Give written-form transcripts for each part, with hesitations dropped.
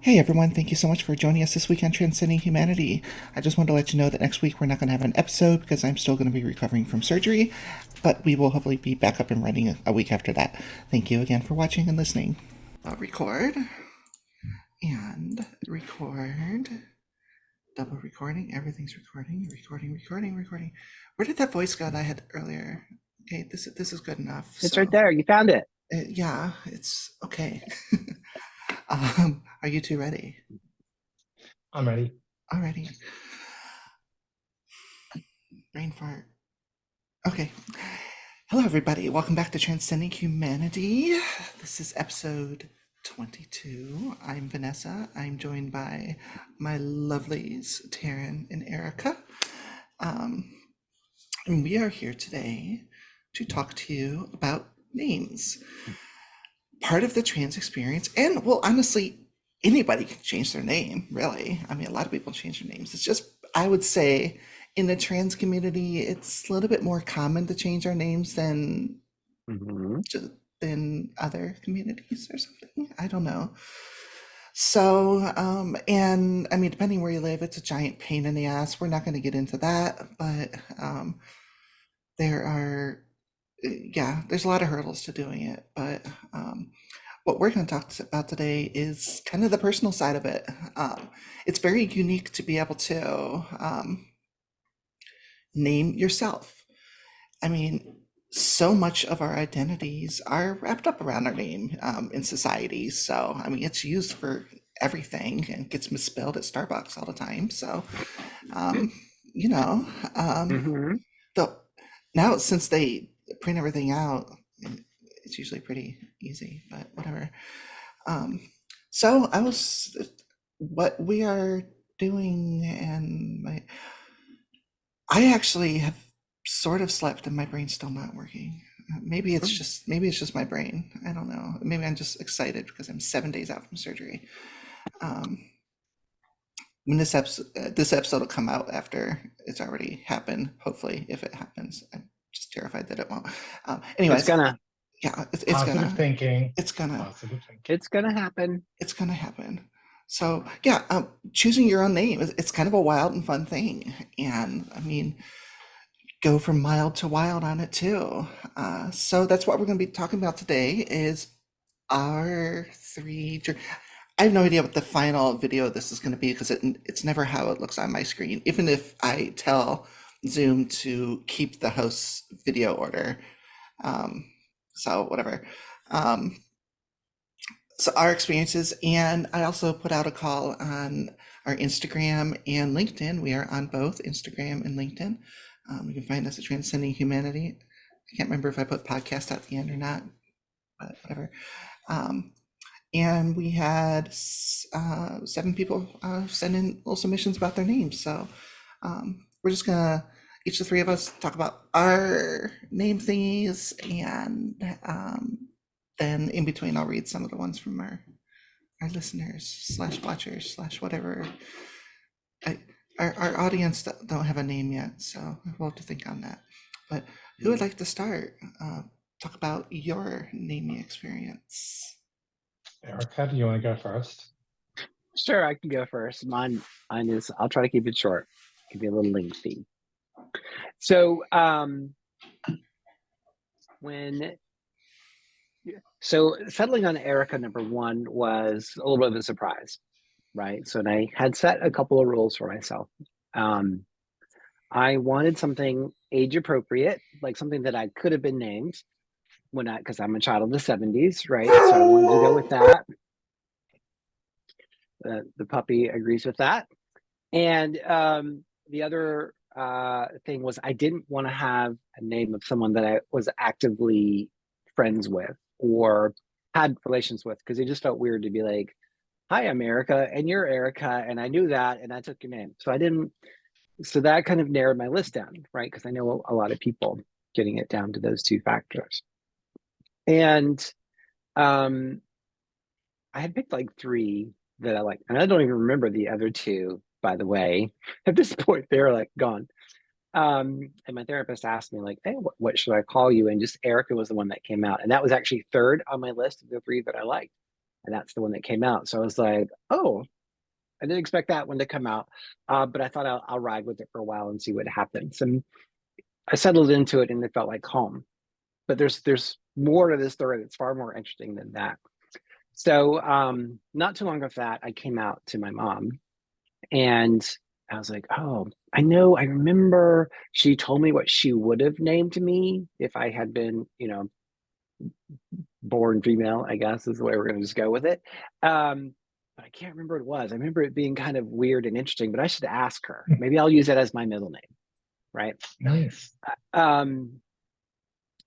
Hey everyone, thank you so much for joining us this week on Transcending Humanity. I just wanted to let you know that next week we're not going to have an episode because I'm still going to be recovering from surgery, but we will hopefully be back up and running a week after that. Thank you again for watching and listening. I'll record and record. Double recording, everything's recording. Where did that voice go that I had earlier? Okay, this is good enough. It's So, right there. You found it. yeah, it's okay. Are you two ready? I'm ready. Alrighty. Brain fart. Okay. Hello, everybody. Welcome back to Transcending Humanity. This is episode 22. I'm Vanessa. I'm joined by my lovelies, Taryn and Erica. And we are here today to talk to you about names. Part of the trans experience, and well, honestly, anybody can change their name, really. I mean, a lot of people change their names. It's just, I would say, in the trans community, it's a little bit more common to change our names Mm-hmm. than other communities or something. I don't know. So, and I mean, depending where you live, it's a giant pain in the ass. We're not going to get into that, but there are, yeah, there's a lot of hurdles to doing it. But what we're going to talk about today is kind of the personal side of it. It's very unique to be able to name yourself. I mean, so much of our identities are wrapped up around our name in society. So, I mean, it's used for everything and gets misspelled at Starbucks all the time. So, um, you know, um, Mm-hmm. the, now since they print everything out, it's usually pretty easy, but whatever. Um, so I was, what we are doing, and I actually have sort of slept, and my brain's still not working. Maybe it's just my brain. I don't know. Maybe I'm just excited because I'm 7 days out from surgery. Um, when this episode will come out after it's already happened. Hopefully, if it happens, I'm just terrified that it won't. It's Anyways, gonna. yeah, Positive thinking. it's gonna Positive thinking. It's gonna happen. it's gonna happen. So yeah, choosing your own name it's kind of a wild and fun thing, and I mean, go from mild to wild on it too. So that's what we're going to be talking about today. Is our three. I have no idea what the final video of this is going to be because it's never how it looks on my screen. Even if I tell Zoom to keep the host's video order, um, so whatever. Um, so our experiences, and I also put out a call on our Instagram and LinkedIn. We are on both Instagram and LinkedIn. You can find us at Transcending Humanity. I can't remember if I put podcast at the end or not, but whatever. Um, and we had 7 people send in little submissions about their names. So we're just gonna each the three of us talk about our name thingies, and then in between I'll read some of the ones from our listeners slash watchers slash whatever. I, our audience don't have a name yet, so we'll have to think on that. But who would like to start? Talk about your naming experience. Erica, do you want to go first? Sure, I can go first. Mine is. I'll try to keep it short. It can be a little lengthy. So, when so settling on Erica number one was a little bit of a surprise, right? So, and I had set a couple of rules for myself. Um, I wanted something age appropriate, like something that I could have been named because I'm a child of the 70s, right? So I wanted to go with that. The puppy agrees with that. And the other thing was I didn't want to have a name of someone that I was actively friends with or had relations with because it just felt weird to be like, hi, I'm Erica, and you're Erica, and I knew that, and I took your name. So I didn't, so that kind of narrowed my list down, right? Because I know a lot of people getting it down to those two factors. And um, I had picked like three that I like, and I don't even remember the other two, by the way. At this point, they're like gone. And my therapist asked me, like, hey, what should I call you? And just Erica was the one that came out. And that was actually third on my list of the three that I liked. and that's the one that came out. So I was like, oh, I didn't expect that one to come out, but I thought I'll ride with it for a while and see what happens. And I settled into it, and it felt like home. But there's more to this story that's far more interesting than that. So not too long after that, I came out to my mom, and I was like, oh, I remember she told me what she would have named me if I had been, born female, I guess is the way we're going to just go with it. But I can't remember what it was. I remember it being kind of weird and interesting, but I should ask her. Maybe I'll use it as my middle name, right? Nice.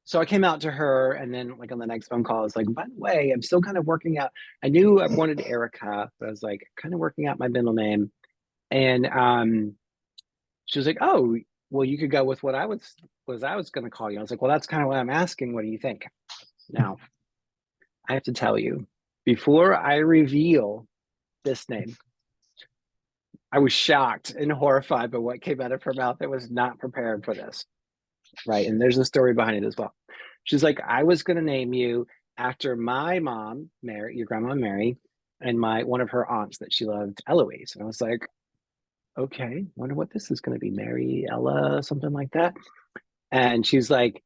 So I came out to her, and then like on the next phone call, I was like, by the way, I'm still kind of working out. I knew I wanted Erica, but I was like kind of working out my middle name. And she was like, oh, well, you could go with what I was going to call you. I was like, well, that's kind of what I'm asking. What do you think? Now, I have to tell you, before I reveal this name, I was shocked and horrified by what came out of her mouth. I was not prepared for this. Right. And there's a story behind it as well. She's like, I was going to name you after my mom, Mary, your grandma Mary, and one of her aunts that she loved, Eloise. And I was like, okay, wonder what this is going to be, Mary, Ella, something like that. And she's like,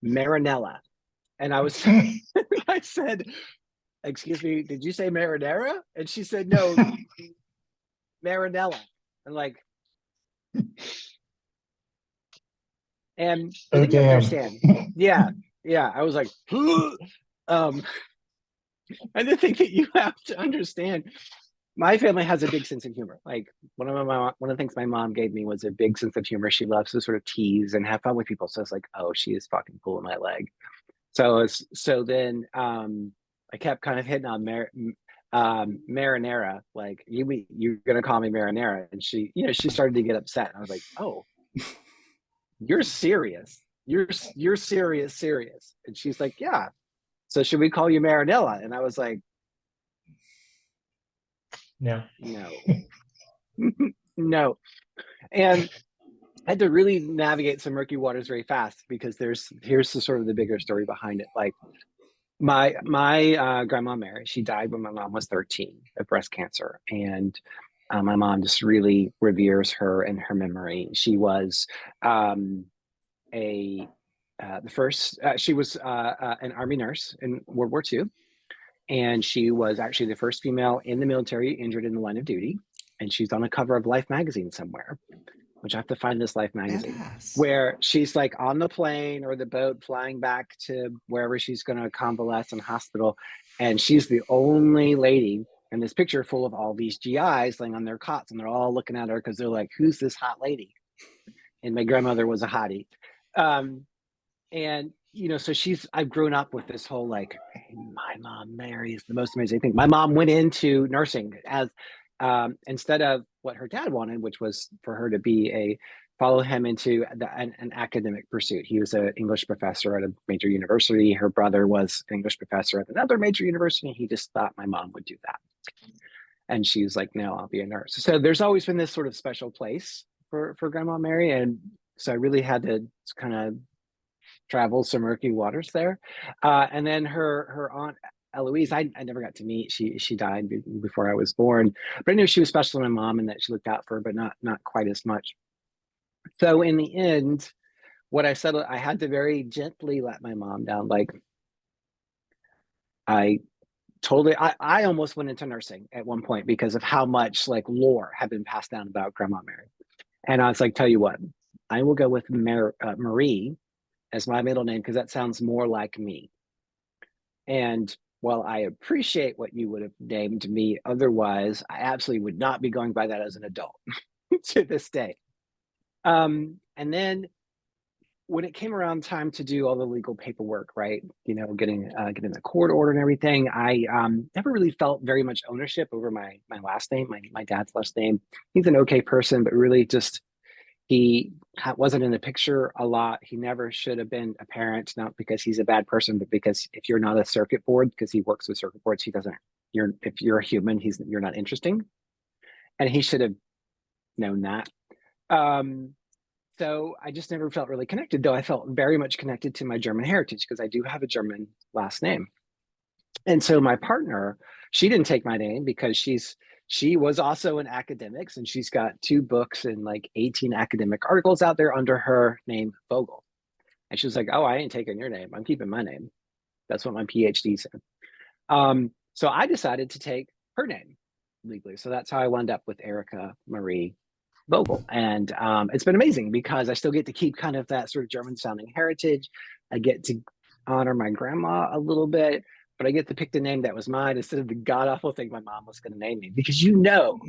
Marinella. And I was, I said, excuse me, did you say marinara? And she said, no, Marinella. And like, and Oh, then you damn. understand. Yeah. I was like, and the thing that you have to understand, my family has a big sense of humor. Like one of the things my mom gave me was a big sense of humor. She loves to sort of tease and have fun with people. So it's like, oh, she is fucking pulling my leg. So then I kept kind of hitting on marinara, like you're gonna call me marinara, and she started to get upset. I was like, oh, you're serious, you're serious, and she's like, yeah, so should we call you Marinella? And I was like, No. No. And I had to really navigate some murky waters very fast, because here's the sort of the bigger story behind it. Like my grandma Mary, she died when my mom was 13 of breast cancer, and my mom just really reveres her and her memory. She was she was an Army nurse in World War II, and she was actually the first female in the military injured in the line of duty. And she's on the cover of Life magazine somewhere, which I have to find this Life magazine, Yes. where she's like on the plane or the boat flying back to wherever she's going to convalesce in hospital. And she's the only lady in this picture full of all these GIs laying on their cots, and they're all looking at her because they're like, who's this hot lady? And my grandmother was a hottie. And so I've grown up with this whole like, hey, my mom Mary is the most amazing thing. My mom went into nursing as instead of what her dad wanted, which was for her to follow him into an academic pursuit. He was an English professor at a major university. Her brother was an English professor at another major university. He just thought my mom would do that. And she was like, no, I'll be a nurse. So there's always been this sort of special place for Grandma Mary. And so I really had to kind of travel some murky waters there. And then her aunt Eloise, I never got to meet. She died before I was born, but I knew she was special to my mom and that she looked out for her, but not quite as much. So in the end, what I said, I had to very gently let my mom down. Like I almost went into nursing at one point because of how much like lore had been passed down about Grandma Mary. And I was like, tell you what, I will go with Marie as my middle name, because that sounds more like me. And while I appreciate what you would have named me otherwise, I absolutely would not be going by that as an adult to this day. And then when it came around time to do all the legal paperwork, right, getting the court order and everything, I never really felt very much ownership over my last name, my dad's last name. He's an okay person, but really just he wasn't in the picture a lot. He never should have been a parent, not because he's a bad person, but because if you're not a circuit board, because he works with circuit boards, if you're a human, you're not interesting. And he should have known that. So I just never felt really connected, though I felt very much connected to my German heritage, because I do have a German last name. And so my partner, she didn't take my name because she was also in academics, and she's got 2 books and like 18 academic articles out there under her name Vogel. And she was like, "Oh, I ain't taking your name. I'm keeping my name. That's what my PhD said." So I decided to take her name legally. So that's how I wound up with Erica Marie Vogel. And it's been amazing because I still get to keep kind of that sort of German sounding heritage. I get to honor my grandma a little bit, but I get to pick the name that was mine instead of the god awful thing my mom was going to name me. Because you know,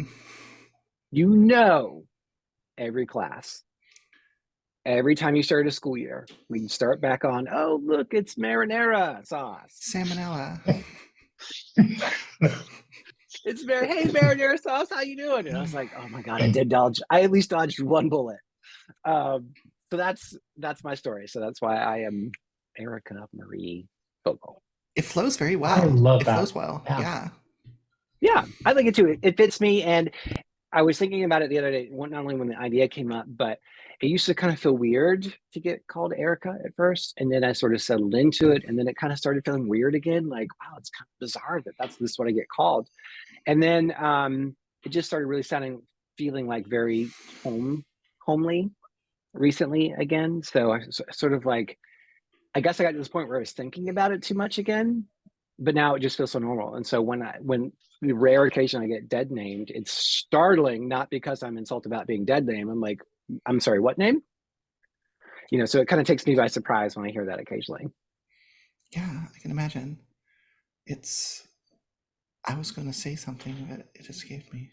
every class, every time you start a school year, we can start back on, oh, look, it's marinara sauce. Salmonella. It's hey, marinara sauce, how you doing? And I was like, oh my God, I at least dodged one bullet. So that's my story. So that's why I am Erica Marie Vogel. It flows very I well. love It that. flows well. Yeah. Yeah. Yeah, I like it too. It fits me. And I was thinking about it the other day, not only when the idea came up, but it used to kind of feel weird to get called Erica at first. And then I sort of settled into it. And then it kind of started feeling weird again. Like, wow, it's kind of bizarre that this is what I get called. And then it just started really feeling like very homely recently again. So I sort of like, I guess I got to this point where I was thinking about it too much again, but now it just feels so normal. And so when the rare occasion I get dead named, it's startling, not because I'm insulted about being dead named. I'm like, I'm sorry, what name? So it kind of takes me by surprise when I hear that occasionally. Yeah, I can imagine. I was going to say something, but it escaped me.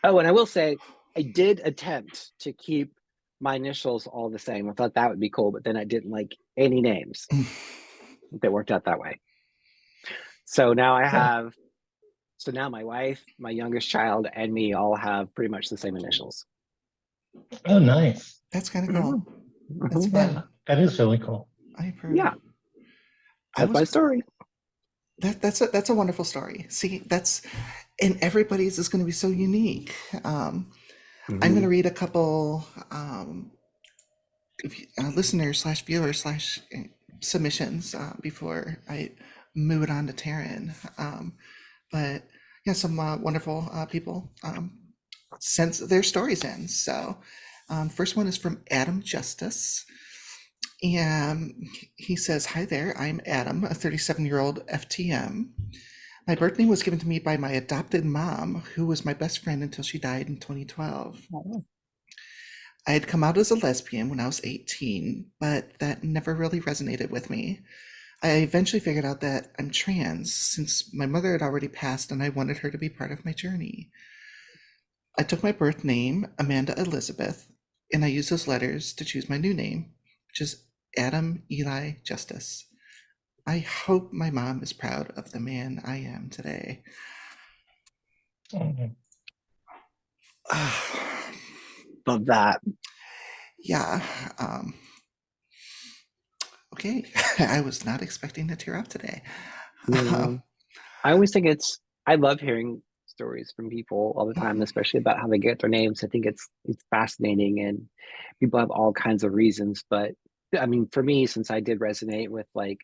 Oh, and I will say, I did attempt to keep my initials all the same. I thought that would be cool, but then I didn't like any names that worked out that way. So now now my wife, my youngest child, and me all have pretty much the same initials. Oh, nice. That's kind of cool. Mm-hmm. That's Yeah, fun. that is really cool. I approve. Yeah, I that's my story. That's a wonderful story. See, and everybody's is going to be so unique. I'm going to read a couple listeners slash viewers slash submissions before I move it on to Taryn. But yeah, some wonderful people sent their stories in. So first one is from Adam Justice. And he says, "Hi there, I'm Adam, a 37-year-old FTM. My birth name was given to me by my adopted mom, who was my best friend until she died in 2012. I had come out as a lesbian when I was 18, but that never really resonated with me. I eventually figured out that I'm trans since my mother had already passed and I wanted her to be part of my journey. I took my birth name, Amanda Elizabeth, and I used those letters to choose my new name, which is Adam Eli Justice. I hope my mom is proud of the man I am today." Mhm. Love that. Yeah. Okay. I was not expecting to tear up today. I always think I love hearing stories from people all the time, especially about how they get their names. I think it's fascinating, and people have all kinds of reasons. But I mean, for me, since I did resonate with like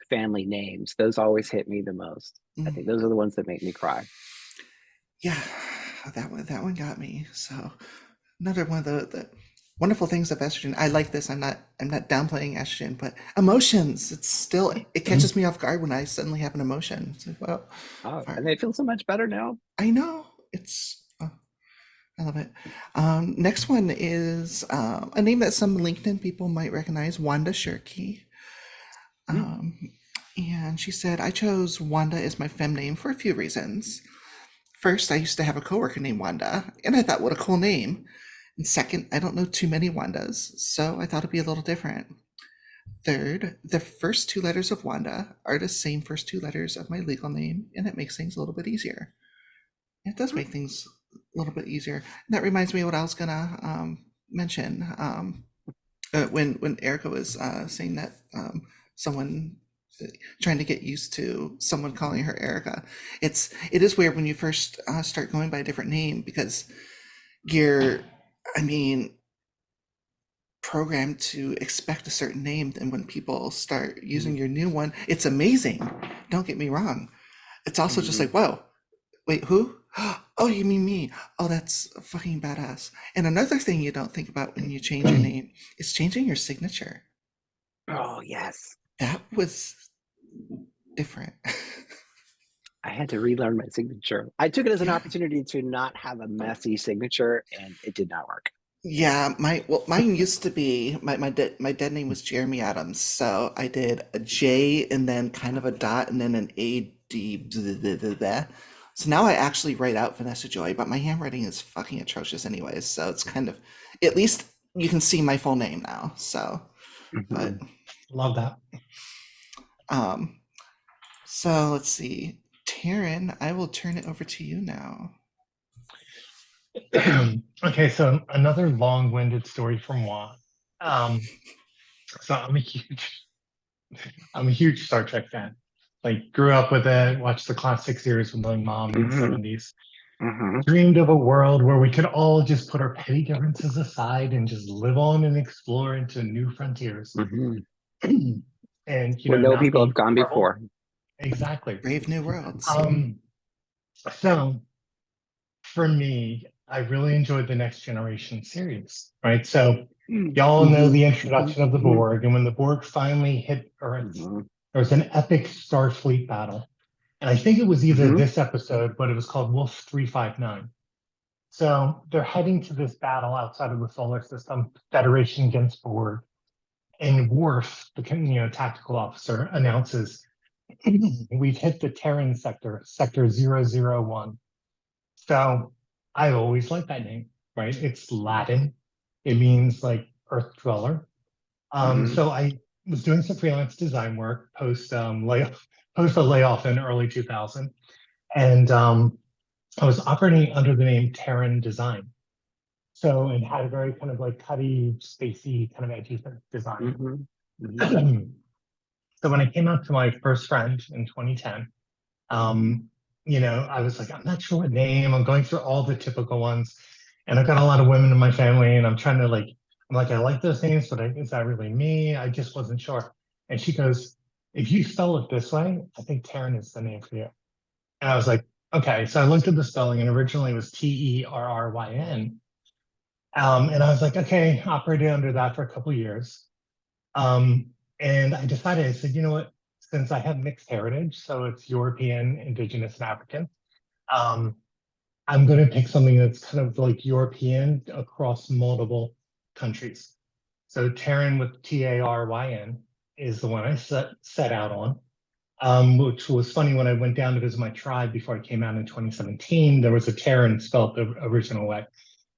family names, those always hit me the most. I think those are the ones that make me cry. Yeah, that one got me. So another one of the wonderful things of estrogen. I like this. I'm not downplaying estrogen, but emotions. It catches me off guard when I suddenly have an emotion. It's like, well, And they feel so much better now. I know. I love it. Next one is a name that some LinkedIn people might recognize, Wanda Shirky. And she said, "I chose Wanda as my fem name for a few reasons. First, I used to have a coworker named Wanda, and I thought, what a cool name. And second, I don't know too many Wandas, so I thought it'd be a little different. Third, the first 2 letters of Wanda are the same first 2 letters of my legal name, and it makes things a little bit easier. It does make things a little bit easier. And that reminds me of what I was gonna mention when Erica was saying that someone trying to get used to someone calling her Erica. It is weird when you first start going by a different name because you're, I mean, programmed to expect a certain name, and when people start using your new one, it's amazing don't get me wrong. It's also just Mhm. like, whoa, wait, who? Oh, you mean me? Oh, that's fucking badass. And another thing you don't think about when you change your name is changing your signature. Oh, yes. That was different. I had to relearn my signature. I took it as an opportunity to not have a messy signature, and it did not work. Yeah, mine used to be my dead name was Jeremy Adams, so I did a J and then kind of a dot and then an A D blah, blah, blah, blah. So now I actually write out Vanessa Joy, but my handwriting is fucking atrocious anyways, so it's kind of at least you can see my full name now. So, but Mhm. Love that. um so let's see. Taryn, I will turn it over to you now. Okay, so another long-winded story from moi. Um, so I'm a huge Star Trek fan. Like, grew up with it, watched the classic series with my mom in the Mhm. 70s. Mhm. Dreamed of a world where we could all just put our petty differences aside and just live on and explore into new frontiers. Mhm. And Where no not people being have gone Marvel. before. Exactly. Brave New Worlds. Um, so for me, I really enjoyed the Next Generation series, right? So y'all know Mhm. the Mhm. introduction of the Mhm. Borg, and when the Borg finally hit Earth, Mhm. there was an epic Starfleet battle. And I think it was either Mhm. this episode, but it was called Wolf 359. So they're heading to this battle outside of the solar system, Federation against Borg. And Worf, the tactical officer, announces, "We've hit the Terran sector, Sector 001." So I always liked that name, right? It's Latin. It means like Earth dweller. Mhm. So I was doing some freelance design work post a layoff in early 2000, and I was operating under the name Terran Design. So it had a very kind of like cutty, spacey, kind of edgy design. Mhm. Mhm. So when I came out to my first friend in 2010, um, I was like, I'm not sure what name. I'm going through all the typical ones, and I've got a lot of women in my family, and I'm trying to I'm like, I like those names, but is that really me? I just wasn't sure. And she goes, if you spell it this way, I think Taryn is the name for you. And I was like, okay. So I looked at the spelling, and originally it was Terryn. And I was like, okay, operated under that for a couple of years. Um, and I decided, I said, you know what? Since I have mixed heritage, so it's European, Indigenous, and African, um, I'm going to pick something that's kind of like European across multiple countries. So Taryn with Taryn is the one I set out on, which was funny when I went down to visit my tribe before I came out in 2017. There was a Taryn spelled the original way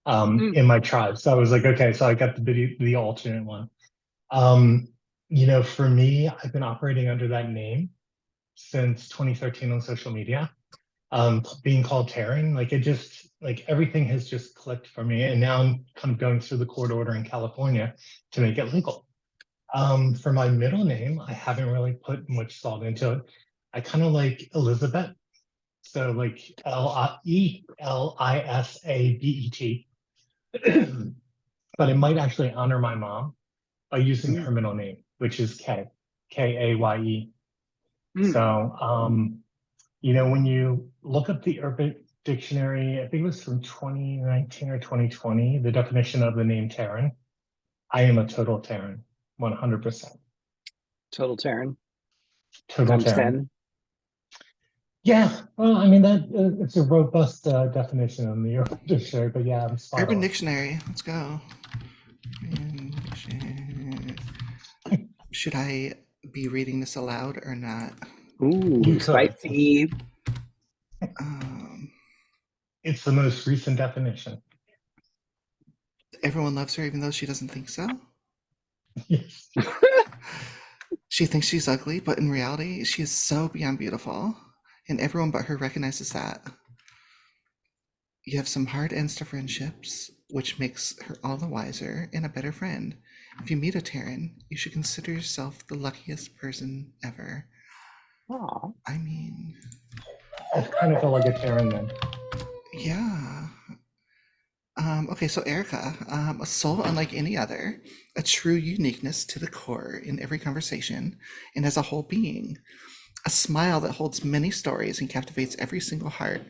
Mm. in my tribe. So I was like, okay, so I got the alternate one. Um, for me, I've been operating under that name since 2013 on social media. Being called Taryn, like it just like everything has just clicked for me. And now I'm kind of going through the court order in California to make it legal. For my middle name, I haven't really put much thought into it. I kind of like Elizabeth. So like Elisabet. But it might actually honor my mom by using Mm. her middle name, which is Kaye. Mm. So, when you look up the Urban Dictionary, I think it was from 2019 or 2020, the definition of the name Terran, I am a total Terran, 100%. Total Taryn Total times Terran. 10. Yeah, well, I mean, it's a robust definition on the Urban Dictionary, but yeah, I'm spot Urban on. Dictionary. Let's go. Should I be reading this aloud or not? You Ooh, could. spicy. Um, It's the most recent definition. Everyone loves her even though she doesn't think so. Yes. She thinks she's ugly, but in reality, she is so beyond beautiful. And everyone but her recognizes that. You have some hard ends to friendships, which makes her all the wiser and a better friend. If you meet a Terran, you should consider yourself the luckiest person ever. Aw. I mean, I kind of felt like a Terran then. yeah. Okay, so Erica, a soul unlike any other, a true uniqueness to the core in every conversation, and as a whole being. a smile that holds many stories and captivates every single heart,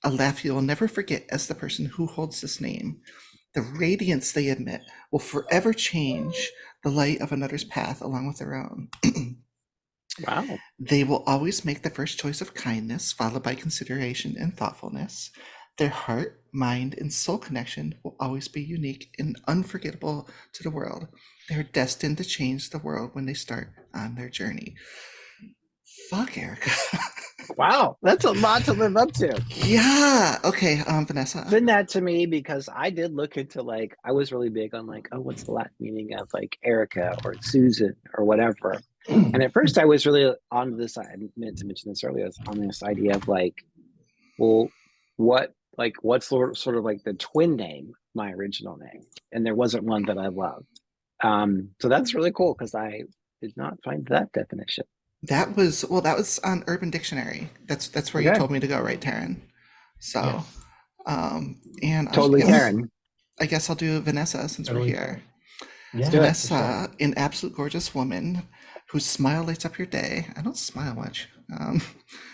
a laugh you will never forget as the person who holds this name. The radiance they emit will forever change the light of another's path along with their own. Wow. They will always make the first choice of kindness, followed by consideration and thoughtfulness. Their heart, mind, and soul connection will always be unique and unforgettable to the world. They are destined to change the world when they start on their journey. Fuck, Erica. Wow. That's a lot to live up to. Yeah. Okay, Vanessa. Send that to me, because I did look into, like, I was really big on, like, oh, what's the Latin meaning of, like, Erica or Susan or whatever. And at first I was really on this, I meant to mention this earlier, on this idea of, like, well, what's sort of like the twin name, my original name? And there wasn't one that I loved. So that's really cool, because I did not find that definition. That was on Urban Dictionary. That's where you Okay. told me to go, right, Taryn? So, Yes. and Totally, Taryn. I guess I'll do Vanessa since we're Totally here. Yeah, do it. Vanessa, an absolute gorgeous woman whose smile lights up your day. I don't smile much.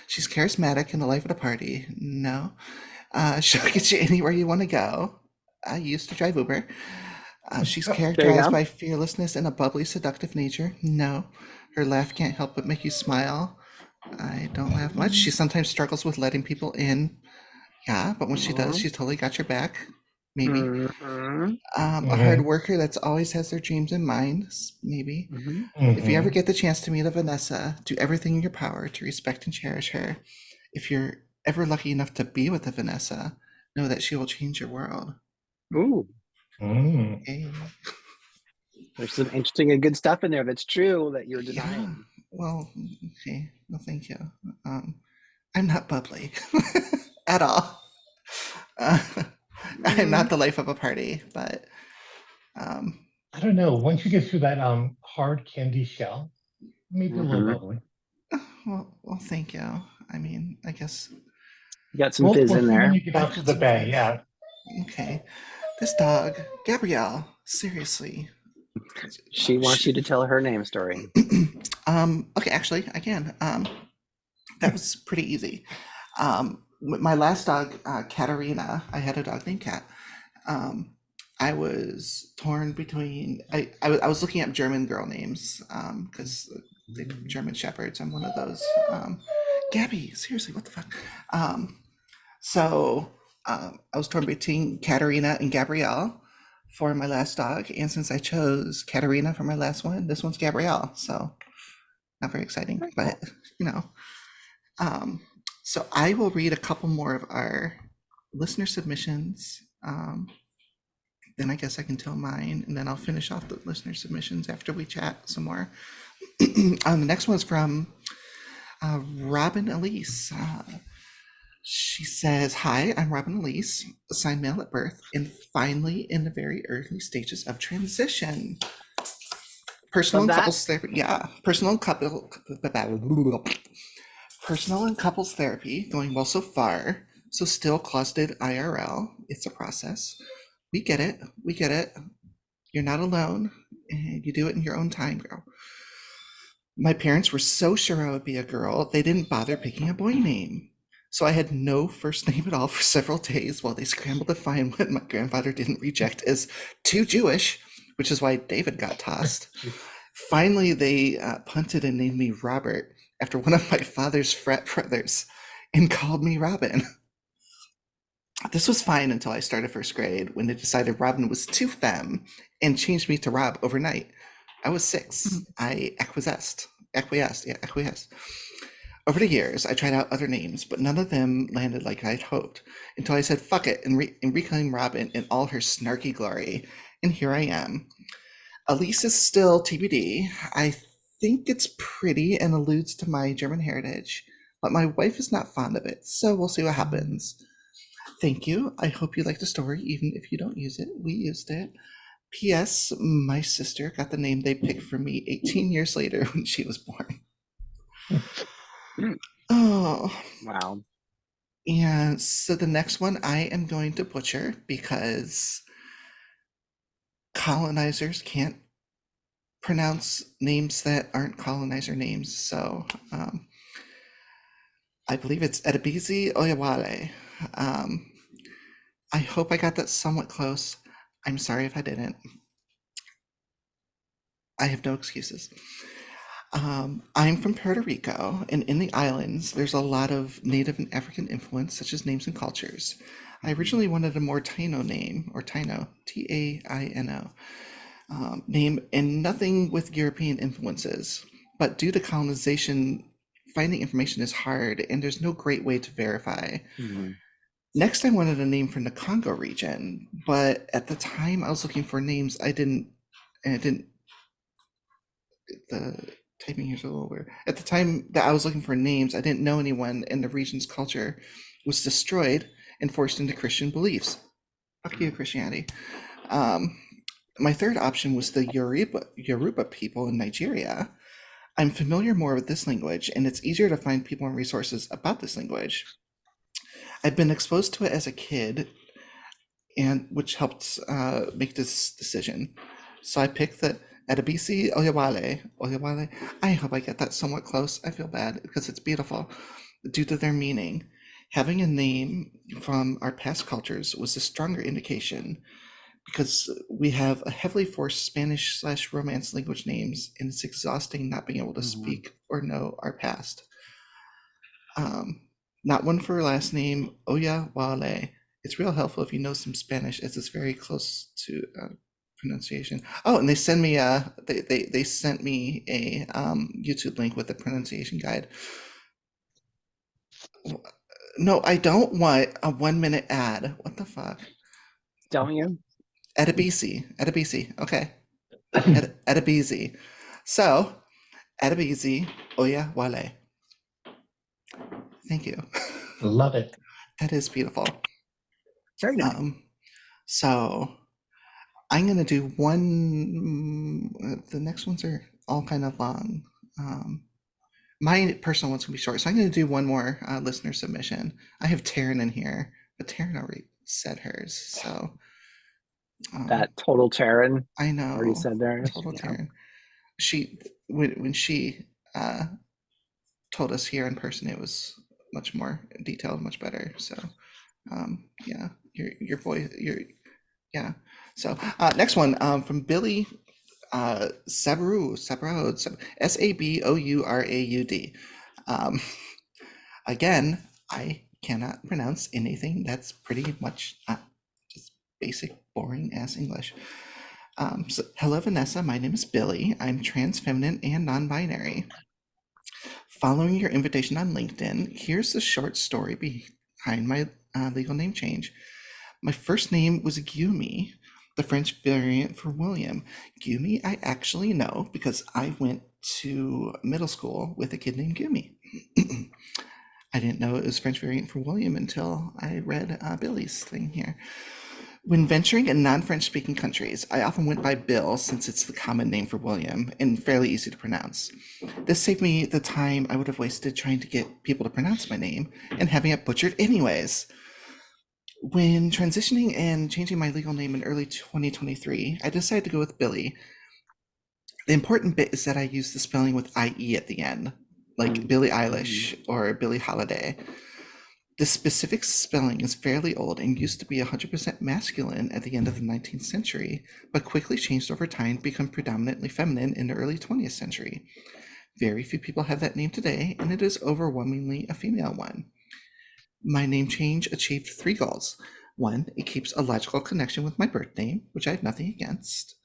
She's charismatic and the life of the party. No, she'll get you anywhere you want to go. I used to drive Uber. She's There you characterized go. by fearlessness and a bubbly, seductive nature. No, her laugh can't help but make you smile. I don't laugh much. She sometimes struggles with letting people in. Yeah, but when she does, she's totally got your back. Maybe. Mhm. A hard worker that's always has their dreams in mind. Maybe. Mhm. If you ever get the chance to meet a Vanessa, do everything in your power to respect and cherish her. If you're ever lucky enough to be with a Vanessa, know that she will change your world. Ooh, Hey. there's some interesting and good stuff in there that's true that you're Yeah. denying. Well, okay. Well, thank you. I'm not bubbly at all. Uh, I'm not the life of a party, but I don't know. Once you get through that hard candy shell, maybe a little Mhm. bubbly. well, thank you. I mean, I guess You got some fizz We'll in see when there. you get I've out to got the some bay. fizz. Yeah. Okay. This dog, Gabrielle, seriously. She wants you to tell her name story. Okay, actually, I can. That was pretty easy. With my last dog, Katarina, I had a dog named Kat. I was torn between. I was looking up German girl names because they German shepherds. I'm one of those. Gabby, seriously, what the fuck? So I was torn between Katarina and Gabrielle for my last dog, and since I chose Katarina for my last one, this one's Gabrielle. So not very exciting, Very but cool. you know. Um, so I will read a couple more of our listener submissions. Then I guess I can tell mine, and then I'll finish off the listener submissions after we chat some more. The next one's from Robin Elise. She says, "Hi, I'm Robin Elise, assigned male at birth, and finally in the very early stages of transition. Personal Love and that. couples therapy, yeah. Personal and couples therapy going well so far. So still closeted IRL. It's a process. We get it. We get it. You're not alone, and you do it in your own time, girl. My parents were so sure I would be a girl, they didn't bother picking a boy name. So I had no first name at all for several days while they scrambled to find what my grandfather didn't reject as too Jewish, which is why David got tossed. Finally, they punted and named me Robert after one of my father's frat brothers and called me Robin. This was fine until I started first grade when they decided Robin was too femme and changed me to Rob overnight. I was 6. I acquiesced. Over the years, I tried out other names, but none of them landed like I'd hoped until I said fuck it and reclaimed Robin in all her snarky glory. And here I am. Elise is still TBD. I think it's pretty and alludes to my German heritage, but my wife is not fond of it, so we'll see what happens. Thank you. I hope you like the story, even if you don't use it. We used it. P.S. My sister got the name they picked for me 18 years later when she was born. Oh, Wow. and so the next one I am going to butcher because colonizers can't pronounce names that aren't colonizer names. So I believe it's Edebisi Oyewale. Um, I hope I got that somewhat close. I'm sorry if I didn't. I have no excuses. I'm from Puerto Rico, and in the islands, there's a lot of Native and African influence, such as names and cultures. I Mhm. originally wanted a more Taino name, or Taino, Taino, name, and nothing with European influences. But due to colonization, finding information is hard, and there's no great way to verify. Mhm. Next, I wanted a name from the Congo region, but at the time I was looking for names, and it didn't, the typing here's a little weird. At the time that I was looking for names, I didn't know anyone, and the region's culture was destroyed and forced into Christian beliefs. Fuck you, Christianity. Um, my third option was the Yoruba people in Nigeria. I'm familiar more with this language, and it's easier to find people and resources about this language. I'd been exposed to it as a kid, and which helped make this decision. So I picked the Adebisi Oyewale. Oyewale. I hope I get that somewhat close. I feel bad because it's beautiful due to their meaning. Having a name from our past cultures was a stronger indication because we have a heavily forced Spanish slash Romance language names, and it's exhausting not being able to Mhm. speak or know our past. Um, Not one for last name, Oya Wale. It's real helpful if you know some Spanish, as it's very close to pronunciation. Oh, and they sent me a YouTube link with a pronunciation guide. No, I don't want a 1 minute ad. What the fuck? Don't you? Edebisi. Okay, Edebisi. So, Edebisi Oya Wale. Thank you. Love it. That is beautiful. Very nice. So I'm gonna do one. The next ones are all kind of long. Um, my personal one's gonna be short, so I'm gonna do one more listener submission. I have Taryn in here, but Taryn already said hers, so um, That total Terran I already know said theirs. total Yeah. Taryn. She when she told us here in person, it was much more detailed, much better. So yeah, your voice, your yeah. So next one from Billy Sabraud, Sabouraud. Um, again, I cannot pronounce anything that's pretty much not just basic, boring ass English. So, hello, Vanessa. My name is Billy. I'm trans, feminine, and non binary. Following your invitation on LinkedIn, here's the short story behind my legal name change. My first name was Gumi, the French variant for William. Gumi, I actually know because I went to middle school with a kid named Gumi. I didn't know it was French variant for William until I read Billy's thing here. When venturing in non French speaking countries, I often went by Bill since it's the common name for William and fairly easy to pronounce. This saved me the time I would have wasted trying to get people to pronounce my name and having it butchered anyways. When transitioning and changing my legal name in early 2023, I decided to go with Billy. The important bit is that I use the spelling with IE at the end, like Billie Mhm. Eilish or Billie Holiday. The specific spelling is fairly old and used to be 100% masculine at the end of the 19th century, but quickly changed over time to become predominantly feminine in the early 20th century. Very few people have that name today, and it is overwhelmingly a female one. My name change achieved three goals. One, it keeps a logical connection with my birth name, which I have nothing against.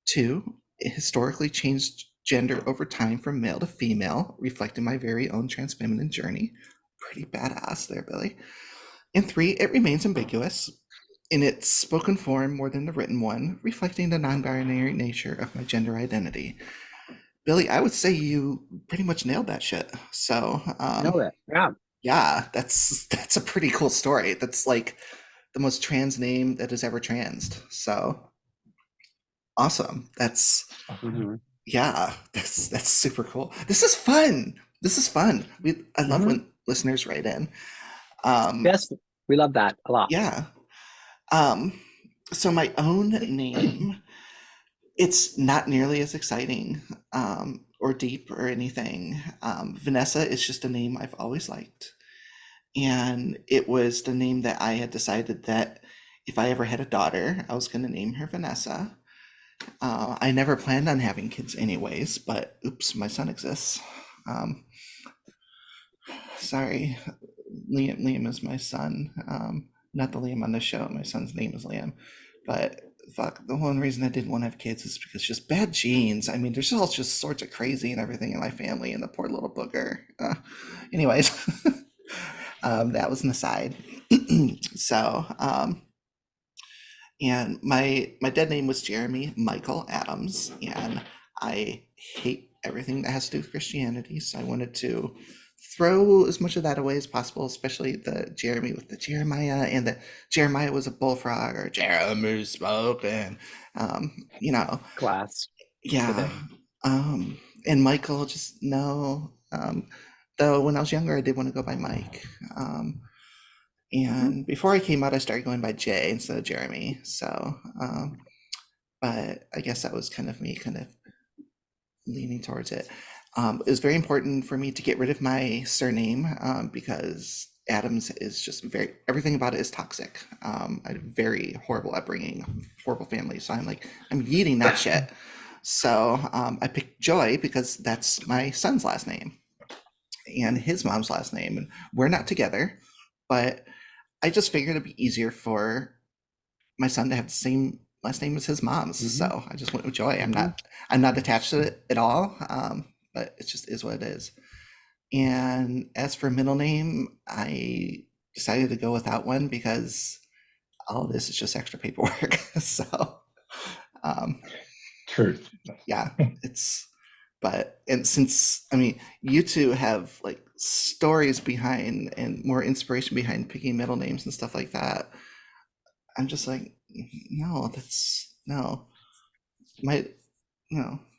Two, it historically changed gender over time from male to female, reflecting my very own trans feminine journey. Pretty badass there, Billy. And three, it remains ambiguous in its spoken form more than the written one, reflecting the non binary nature of my gender identity. Billy, I would say you pretty much nailed that shit. So, Nailed it. Yeah. yeah, that's a pretty cool story. That's like the most trans name that is ever transed. So awesome. That's Awesome. hmm yeah, that's super cool. This is fun. This is fun. I love hmm when listeners write in. Um, Yes, we love that a lot. yeah. Um, so my own name, it's not nearly as exciting or deep or anything. Vanessa is just a name I've always liked. And it was the name that I had decided that if I ever had a daughter, I was going to name her Vanessa. I never planned on having kids anyways, but oops, my son exists. Um, sorry, Liam is my son. Not the Liam on the show. My son's name is Liam. But fuck, the one reason I didn't want to have kids is because just bad genes. I mean, there's all just sorts of crazy and everything in my family, and the poor little booger. Anyways, that was an aside. So, and my dead name was Jeremy Michael Adams, and I hate everything that has to do with Christianity. So I wanted to throw as much of that away as possible, especially the Jeremy with the Jeremiah, and that Jeremiah was a bullfrog or Jeremy spoken. You know, Class. yeah. Today. And Michael, just no. Though when I was younger, I did want to go by Mike. And before I came out, I started going by Jay instead of Jeremy. So, but I guess that was kind of me kind of leaning towards it. It was very important for me to get rid of my surname because Adams is just everything about it is toxic. I had a very horrible upbringing, horrible family. So I'm like, I'm eating that shit. So I picked Joy because that's my son's last name and his mom's last name. And we're not together, but I just figured it'd be easier for my son to have the same last name as his mom's. So I just went with Joy. I'm not attached to it at all. But it just is what it is. And as for middle name, I decided to go without one because all this is just extra paperwork. So Truth. yeah, and since I mean you two have like stories behind and more inspiration behind picking middle names and stuff like that, I'm just like, no, that's no.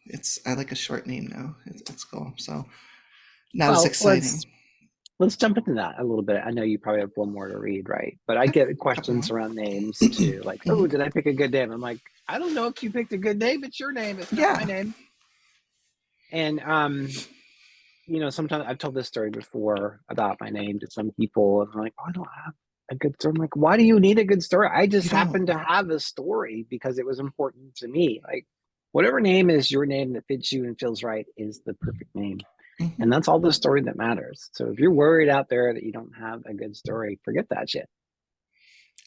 It's I like a short name now. It's cool. So not as Well, exciting. let's jump into that a little bit. I know you probably have one more to read, right? But I get questions around names too, like, oh, did I pick a good name? I'm like, I don't know if you picked a good name. It's your name. It's not my name. And sometimes I've told this story before about my name to some people, and I'm like, oh, I don't have a good story. I'm like, why do you need a good story? I just happen to have a story because it was important to me. Like, whatever name is your name that fits you and feels right is the perfect name. And that's all the story that matters. So if you're worried out there that you don't have a good story, forget that shit.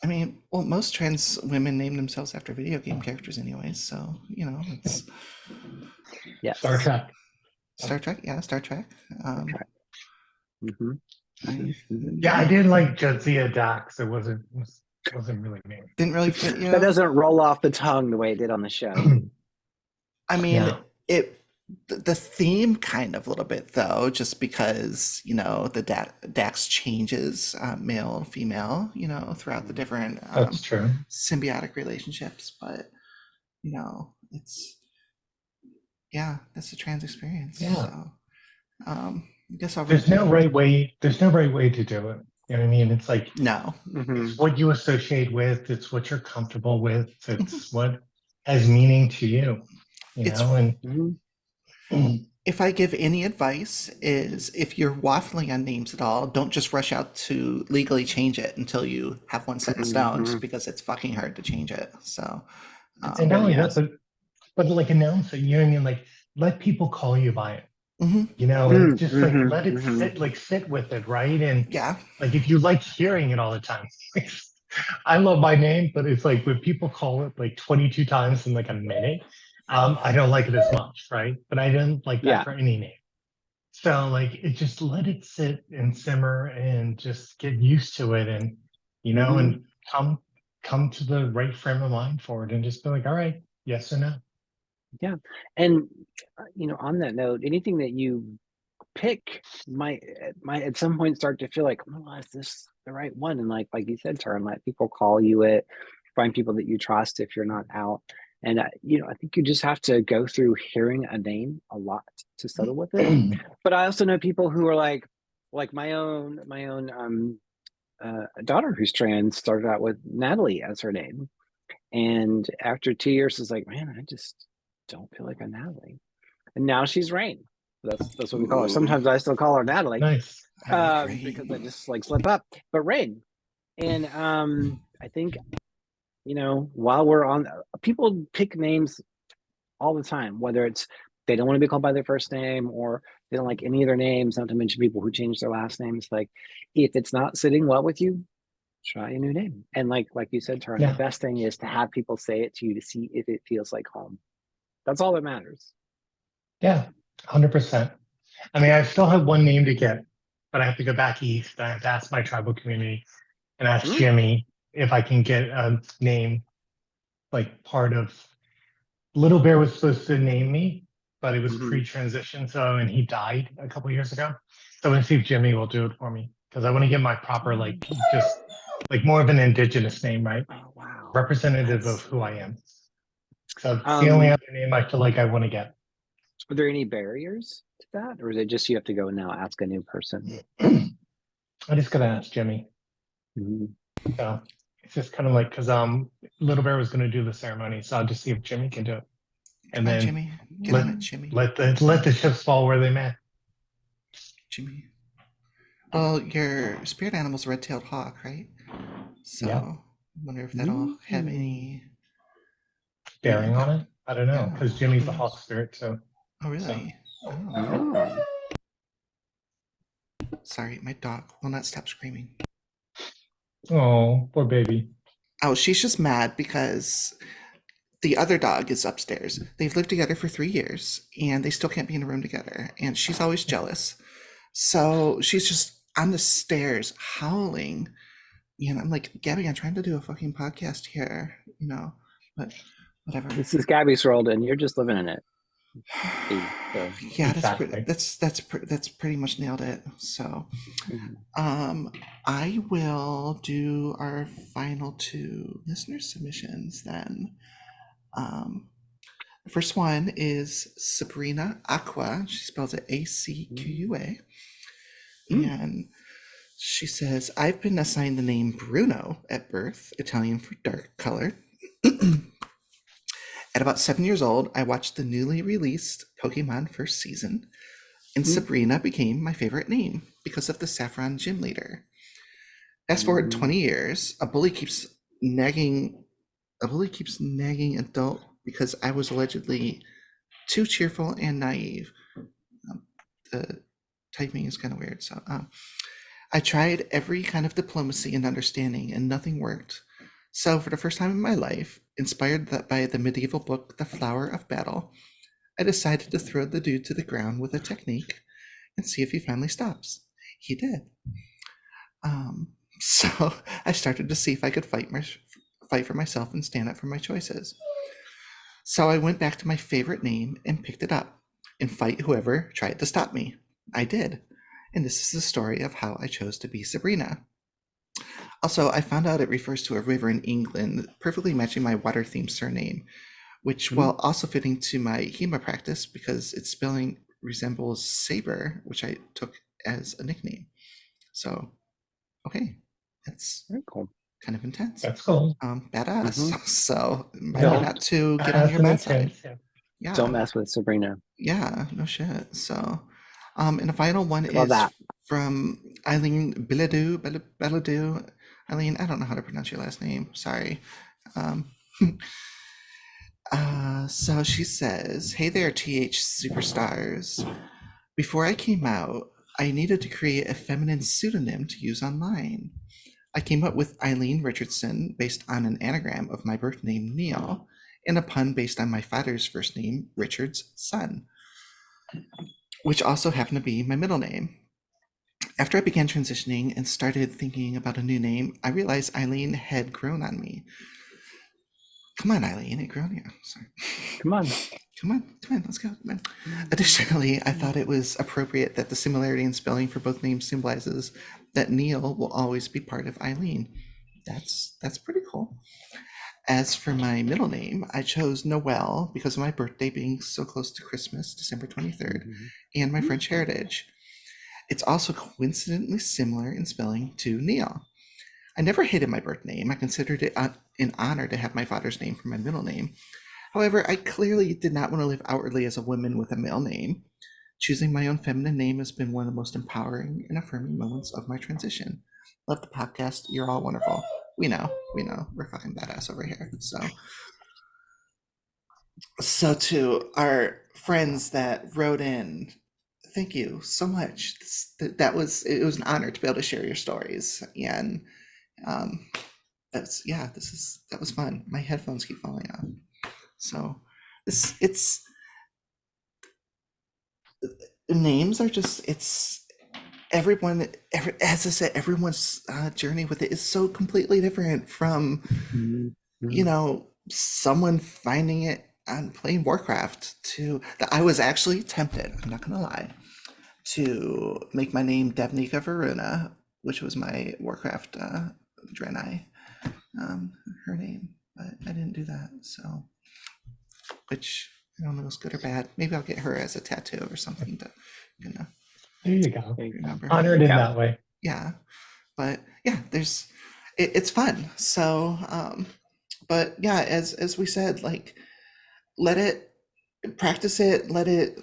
I mean, well, most trans women name themselves after video game characters anyways, so it's Yes. Star Trek. Yeah, Star Trek. Yeah, I did like Jadzia Dax. It wasn't really me. Didn't really fit you. That doesn't roll off the tongue the way it did on the show. I mean, Yeah. the theme kind of a little bit though, just because the Dax changes male, female, throughout the different That's true. symbiotic relationships, but it's that's a trans experience. Yeah. So I guess There's no right way to do it. You know what I mean? It's like no. It's what you associate with, it's what you're comfortable with, it's what has meaning to you, and if I give any advice is if you're waffling on names at all, don't just rush out to legally change it until you have one set in stone, just because it's fucking hard to change it. So and not only that, but like announce it, you know what I mean? Like let people call you by it. And just like let it sit with it, right? And like if you like hearing it all the time. I love my name, but it's like when people call it like 22 times in like a minute, I don't like it as much, right? But I didn't like that for any name. So like it just let it sit and simmer and just get used to it, and and come to the right frame of mind for it, and just be like, all right, yes or no. Yeah. And on that note, anything that you pick might at some point start to feel like, oh, is this the right one? And like you said, Taryn, let people call you it, find people that you trust if you're not out. And I think you just have to go through hearing a name a lot to settle with it. But I also know people who are like my own daughter who's trans started out with Natalie as her name, and after 2 years is like, man, I just don't feel like a Natalie. And now she's Rain. That's what we call her. Sometimes I still call her Natalie, Nice. because I just like slip up. But Rain, and I think, while we're on, people pick names all the time, whether it's they don't want to be called by their first name or they don't like any of their names, not to mention people who change their last names. Like, if it's not sitting well with you, try a new name. And like you said, Taryn, the Yeah. best thing is to have people say it to you to see if it feels like home. That's all that matters. Yeah, 100%. I mean, I still have one name to get, but I have to go back east. I have to ask my tribal community and ask Mm. Jimmy if I can get a name like part of Little Bear was supposed to name me, but it was Mhm. pre-transition, and he died a couple years ago. So I'm gonna see if Jimmy will do it for me because I want to get my proper just like more of an indigenous name, right? Oh wow, Representative of that's who I am. So it's the only other name I feel like I want to get. Are there any barriers to that, or is it just you have to go and now ask a new person? I just gotta ask Jimmy. Mhm. So it's just kind of like because Little Bear was gonna do the ceremony, so I'll just see if Jimmy can do it, and Come on, then Jimmy. Get let on it, Jimmy. let the chips fall where they may. Jimmy. Well, your spirit animal's a red-tailed hawk, right? So Yeah. I wonder if that'll have any Bearing on impact. it. I don't know Yeah. because Jimmy's Who the hawk knows? spirit too. Oh, So really? Oh. Oh. Sorry, my dog will not stop screaming. oh, poor baby. Oh, she's just mad because the other dog is upstairs. They've lived together for 3 years and they still can't be in a room together. And she's always jealous. So she's just on the stairs howling. And I'm like, Gabby, I'm trying to do a fucking podcast here, but whatever. This is Gabby's world, and you're just living in it. So. Yeah, Exactly. that's pretty much nailed it. So Mhm. I will do our final two listener submissions then. The first one is Sabrina Aqua. She spells it Acqa. And she says, I've been assigned the name Bruno at birth, Italian for dark color. At about 7 years old, I watched the newly released Pokemon first season, and Sabrina became my favorite name because of the saffron gym leader. Fast forward 20 years, a bully keeps nagging adult because I was allegedly too cheerful and naive. The typing is kind of weird. So I tried every kind of diplomacy and understanding, and nothing worked. So for the first time in my life, inspired by the medieval book The Flower of Battle, I decided to throw the dude to the ground with a technique and see if he finally stops. He did. So I started to see if I could fight for myself and stand up for my choices. So I went back to my favorite name and picked it up and fight whoever tried to stop me. I did. And this is the story of how I chose to be Sabrina. Also, I found out it refers to a river in England, perfectly matching my water-themed surname, which, while also fitting to my HEMA practice because its spelling resembles saber, which I took as a nickname. So, okay, that's Very cool. kind of intense. That's cool. Badass. So maybe Yeah. not to get on Has your an bad side. intent. Yeah. Don't mess with Sabrina. Yeah, no shit. So, and the final one Love is that. from Eileen Billadou. Eileen, I don't know how to pronounce your last name. Sorry. So she says, "Hey there, TH superstars. Before I came out, I needed to create a feminine pseudonym to use online. I came up with Eileen Richardson based on an anagram of my birth name, Neil, and a pun based on my father's first name, Richard's son, which also happened to be my middle name. After I began transitioning and started thinking about a new name, I realized Eileen had grown on me. Come on, Eileen, it grew on you. Sorry. Come on. Come on, let's go. Come on. Additionally, I thought it was appropriate that the similarity in spelling for both names symbolizes that Neil will always be part of Eileen. That's pretty cool. As for my middle name, I chose Noel because of my birthday being so close to Christmas, December 23rd, and my French heritage. It's also coincidentally similar in spelling to Neil. I never hated my birth name. I considered it an honor to have my father's name for my middle name. However, I clearly did not want to live outwardly as a woman with a male name. Choosing my own feminine name has been one of the most empowering and affirming moments of my transition. Love the podcast. You're all wonderful. We know. We're fucking badass over here. So to our friends that wrote in, thank you so much. It was an honor to be able to share your stories. And um, that was fun. My headphones keep falling off. So it's names are just as I said, everyone's journey with it is so completely different from someone finding it on playing Warcraft to that. I was actually tempted, I'm not gonna lie, to make my name Devnika Varuna, which was my Warcraft Draenei, her name, but I didn't do that. So, which I don't know is good or bad. Maybe I'll get her as a tattoo or something to, There you go. remember. Honored in that way. Yeah, but yeah, it's fun. So, but yeah, as we said, like, let it practice it, let it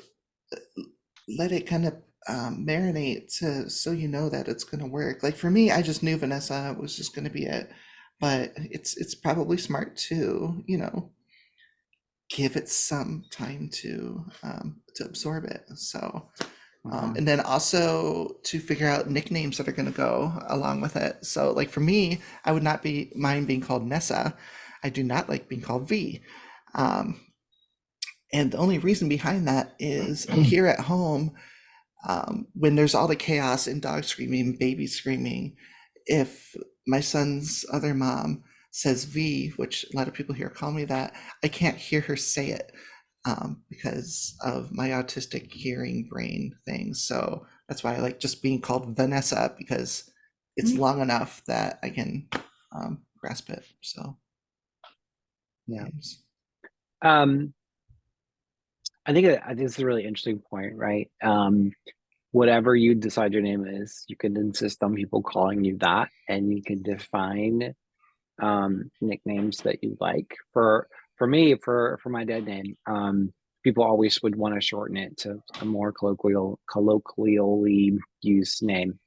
kind of marinate so you know that it's going to work. Like for me, I just knew Vanessa was just going to be it, but it's probably smart to give it some time to absorb it. So and then also to figure out nicknames that are going to go along with it. So like for me, I would not mind being called Nessa. I do not like being called V. And the only reason behind that is here at home, when there's all the chaos and dogs screaming, babies screaming, if my son's other mom says V, which a lot of people here call me that, I can't hear her say it because of my autistic hearing brain thing. So that's why I like just being called Vanessa, because it's long enough that I can grasp it. So yeah. names. I think it's a really interesting point, right? Whatever you decide your name is, you can insist on people calling you that, and you can define nicknames that you like. For me, for my dead name, people always would want to shorten it to a more colloquially used name,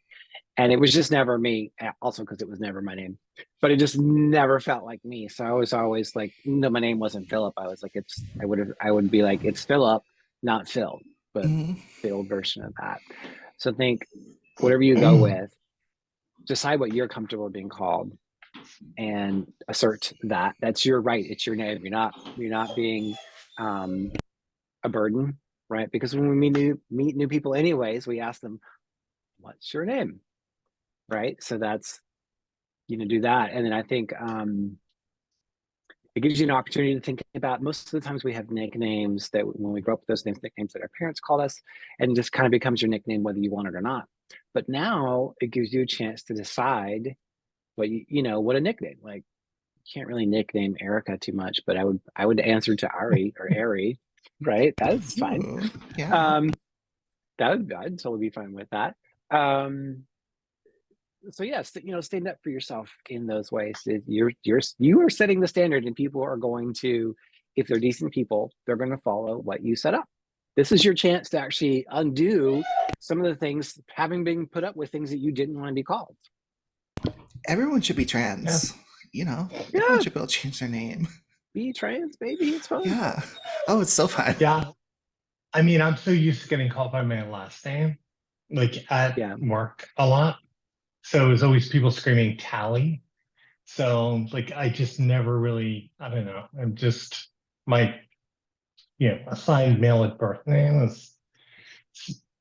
and it was just never me. Also, because it was never my name, but it just never felt like me. So I was always like, no, my name wasn't Philip. I was like, I would be like, it's Philip, not Phil, but the old version of that. So think whatever you go with, decide what you're comfortable being called, and assert that. That's your right. It's your name. You're not being a burden, right? Because when we meet new people, anyways, we ask them, "What's your name?" Right? So that's do that, and then I think it gives you an opportunity to think about. Most of the times we have nicknames that when we grow up with those names, nicknames that our parents called us, and just kind of becomes your nickname whether you want it or not. But now it gives you a chance to decide what what a nickname. Like, you can't really nickname Erica too much, but I would answer to Ari or Ari, right? That's fine. Ooh, yeah. I'd totally be fine with that. So yes, stand up for yourself in those ways. You are setting the standard, and people are going to, if they're decent people, they're going to follow what you set up. This is your chance to actually undo some of the things, having been put up with things that you didn't want to be called. Everyone should be trans. Everyone should be able to change their name. Be trans, baby. It's fun. Yeah. Oh, it's so fun. Yeah. I mean, I'm so used to getting called by my last name, like at work a lot. So it was always people screaming Tally. So like I just never really, I don't know. I'm just my assigned male at birth name is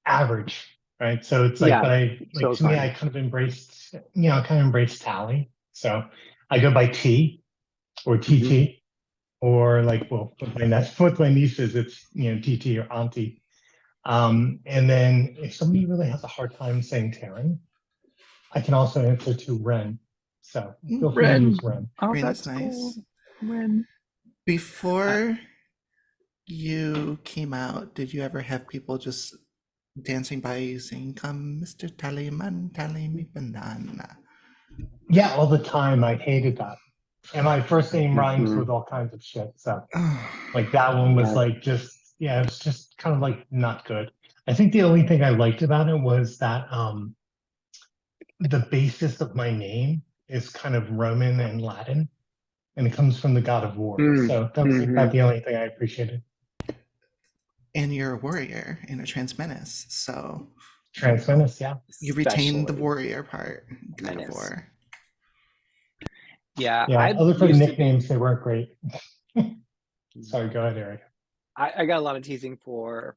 average, right? So it's like, but to me, I kind of embraced, Tally. So I go by T or TT, or like, well, with my nieces, it's TT or Auntie. And then if somebody really has a hard time saying Taryn, I can also answer to Ren. So feel free to use Ren. Oh, Ren that's is nice. cool. Ren. Before you came out, did you ever have people just dancing by you saying, "Come, Mr. Tallyman, tally me banana"? Yeah, all the time. I hated that. And my first name rhymes with all kinds of shit. So like that one was like it was just kind of like not good. I think the only thing I liked about it was that the basis of my name is kind of Roman and Latin, and it comes from the god of war. So that was about the only thing I appreciated. And you're a warrior and a trans menace, so Trans, yeah. you retain the Especially warrior part, God of menace. Yeah, Yeah, I other than used to nicknames, they weren't great. Sorry, go ahead, Eric. I got a lot of teasing for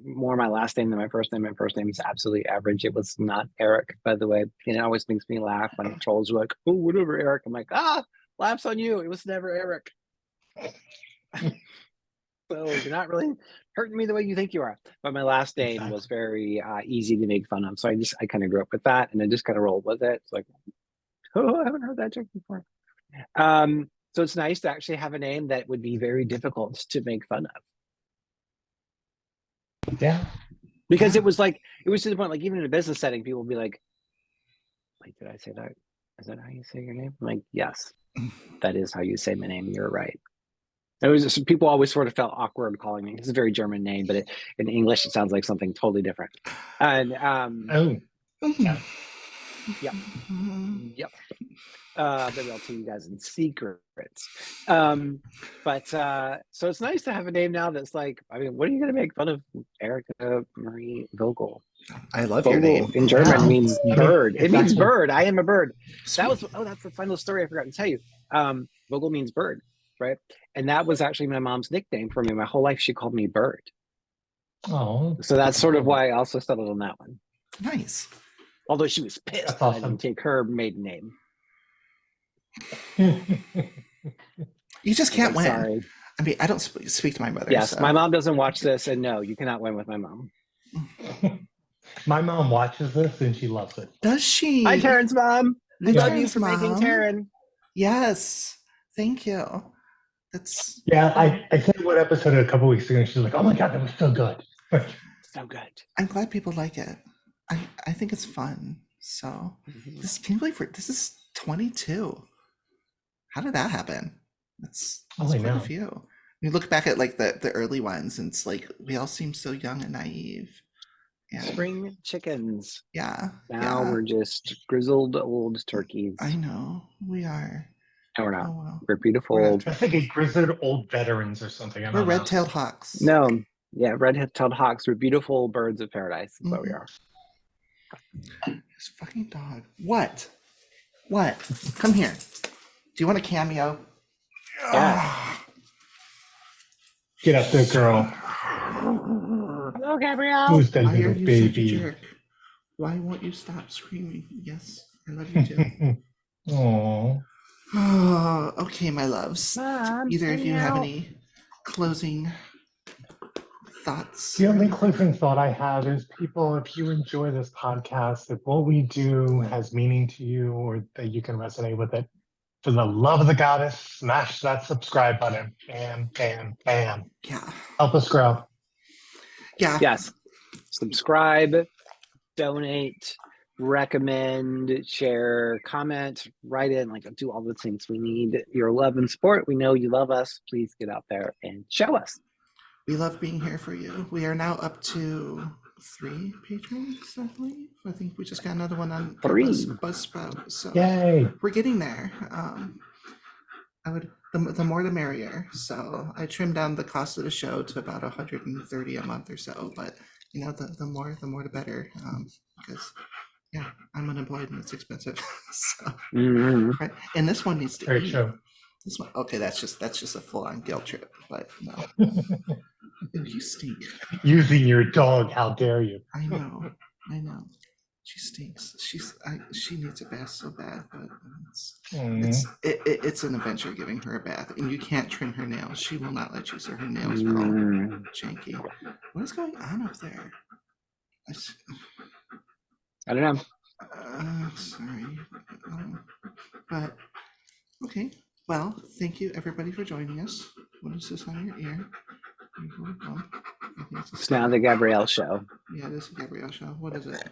more my last name than my first name. My first name is absolutely average. It was not Eric, by the way. And it always makes me laugh when trolls are like, "Oh, whatever, Eric." I'm like, laughs on you. It was never Eric. So you're not really hurting me the way you think you are. But my last name was very easy to make fun of. So I kind of grew up with that, and I just kind of rolled with it. It's like, oh, I haven't heard that joke before. So it's nice to actually have a name that would be very difficult to make fun of. Yeah. Because it was to the point, like even in a business setting, people would be like, did I say that? Is that how you say your name? I'm like, yes, that is how you say my name. You're right. It was just, people always sort of felt awkward calling me. It's a very German name, but in English, it sounds like something totally different. And yeah. Yep. Maybe I'll tell you guys in secret. So it's nice to have a name now that's like, I mean, what are you going to make fun of Erica Marie Vogel? I love Vogel your name. in German means bird. It means bird. I am a bird. Sweet. That's the final story I forgot to tell you. Vogel means bird, right? And that was actually my mom's nickname for me. My whole life, she called me Bird. Oh. So that's sort of why I also settled on that one. Nice. Although she was pissed That's that awesome. I didn't take her maiden name. You just can't win. Sorry. I mean, I don't speak to my mother. Yes, so. my mom doesn't watch this, and no, you cannot win with my mom. My mom watches this and she loves it. Does she? Hi, Taryn's mom. We Hi, love you Taryn's for making mom. Taryn. Yes. Thank you. That's I said what episode a couple weeks ago, and she's like, "Oh my god, that was so good." So good. I'm glad people like it. I think it's fun. So can you believe this is 22? How did that happen? That's quite a few. You look back at like the early ones, and it's like we all seem so young and naive. Yeah. Spring chickens. Yeah. Now we're just grizzled old turkeys. I know we are. No, we're not. Oh, well. We're beautiful. I think a grizzled old veterans or something. We're red-tailed hawks. No, yeah, red-tailed hawks. We're beautiful birds of paradise. That's what we are. This fucking dog. What? Come here. Do you want a cameo? Yeah. Get up there, girl. Hello, Gabrielle. Who's that Why little are you baby? such a jerk? Why won't you stop screaming? Yes, I love you too. Aww. Oh, okay, my loves. Mom, Either of you have any closing thoughts? The only closing thought I have is, people, if you enjoy this podcast, if what we do has meaning to you or that you can resonate with it, for the love of the goddess, smash that subscribe button. Bam, bam, bam. Yeah. Help us grow. Yeah. Yes. Subscribe, donate, recommend, share, comment, write in, do all the things. We need your love and support. We know you love us. Please get out there and show us. We love being here for you. We are now up to 3 patrons, I believe. I think we just got another one on 3 Buzzsprout. So Yay. We're getting there. The more the merrier. So I trimmed down the cost of the show to about $130 a month or so, but the more the better. Because I'm unemployed and it's expensive. So right. And this one needs to Great eat. show. This one, okay, that's just a full-on guilt trip, but no. Ew, you stink. Using your dog, how dare you? I know. She stinks. She needs a bath so bad, but it's an adventure giving her a bath, and you can't trim her nails. She will not let you, so her nails are all janky. What is going on up there? I don't know. Sorry, but okay. Well, thank you everybody for joining us. What is this on your ear? It's now the Gabrielle show. Yeah, this is the Gabrielle show. What is it?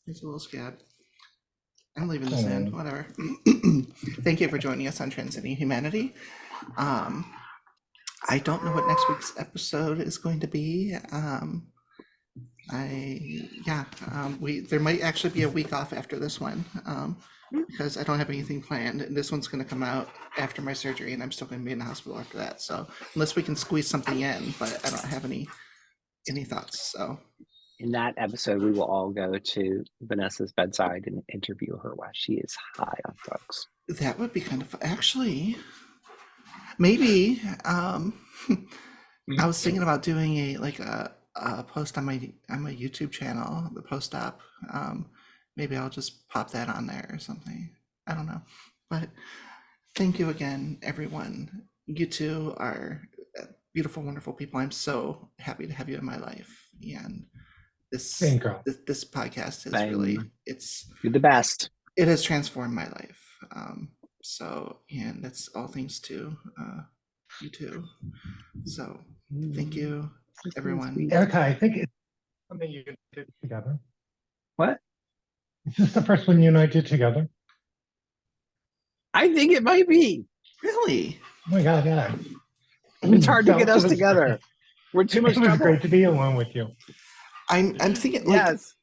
It's a little scab. I'm leaving this in. Whatever. Thank you for joining us on Transcending Humanity. I don't know what next week's episode is going to be. There might actually be a week off after this one, because I don't have anything planned, and this one's going to come out after my surgery, and I'm still going to be in the hospital after that. So unless we can squeeze something in, but I don't have any thoughts. So In that episode, we will all go to Vanessa's bedside and interview her while she is high on drugs. that would be kind of actually maybe. I was thinking about doing a post on my YouTube channel, the post op. Maybe I'll just pop that on there or something. I don't know, but thank you again, everyone. You two are beautiful, wonderful people. I'm so happy to have you in my life, and this podcast has really You're the best. It has transformed my life. And that's all thanks to you two. So thank you, everyone. Erica, I think it's something you did together. What? Is this the first one you and I did together? I think it might be. Really? Oh my God, yeah. It's hard to get us together. We're too much trouble. It was great to be alone with you. I'm thinking, yes.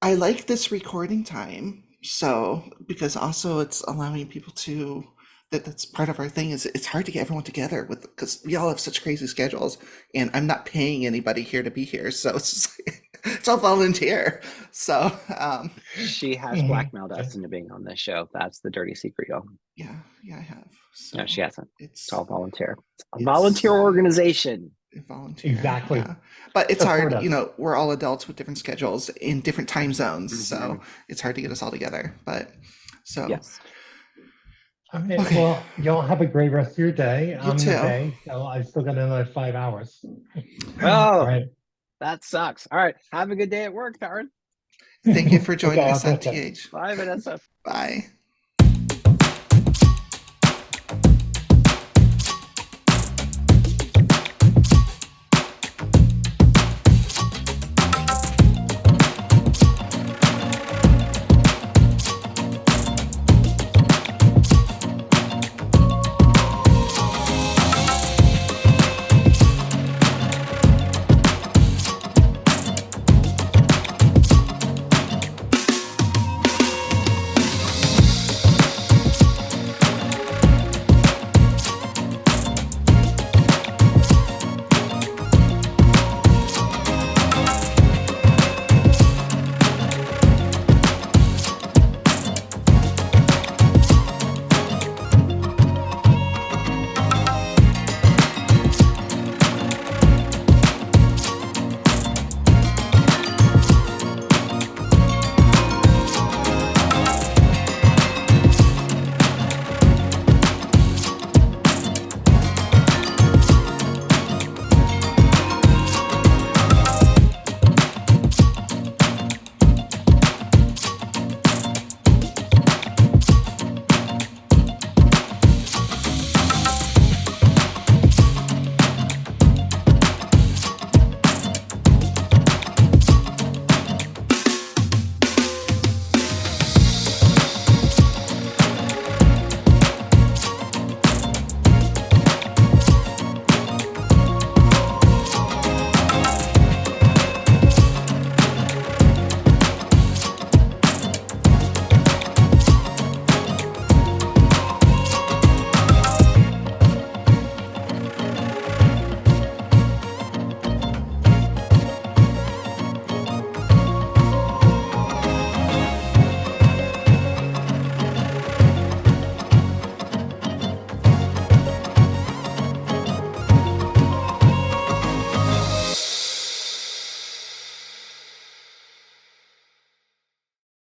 I like this recording time. So, because also it's allowing people to, that's part of our thing, is it's hard to get everyone together because we all have such crazy schedules, and I'm not paying anybody here to be here. So it's just, it's all volunteer. So, she has blackmailed us into being on this show. That's the dirty secret, y'all. Yeah, I have. So no, she hasn't. It's all volunteer. It's a it's volunteer organization. Volunteer. Exactly. Yeah. But it's hard, we're all adults with different schedules in different time zones. So it's hard to get us all together. But so yes. Okay. Well, y'all have a great rest of your day. You too. Day, so I've still got another 5 hours. Oh, right. That sucks. All right. Have a good day at work, Taryn. Thank you for joining us on TH. Bye, Vanessa. Bye.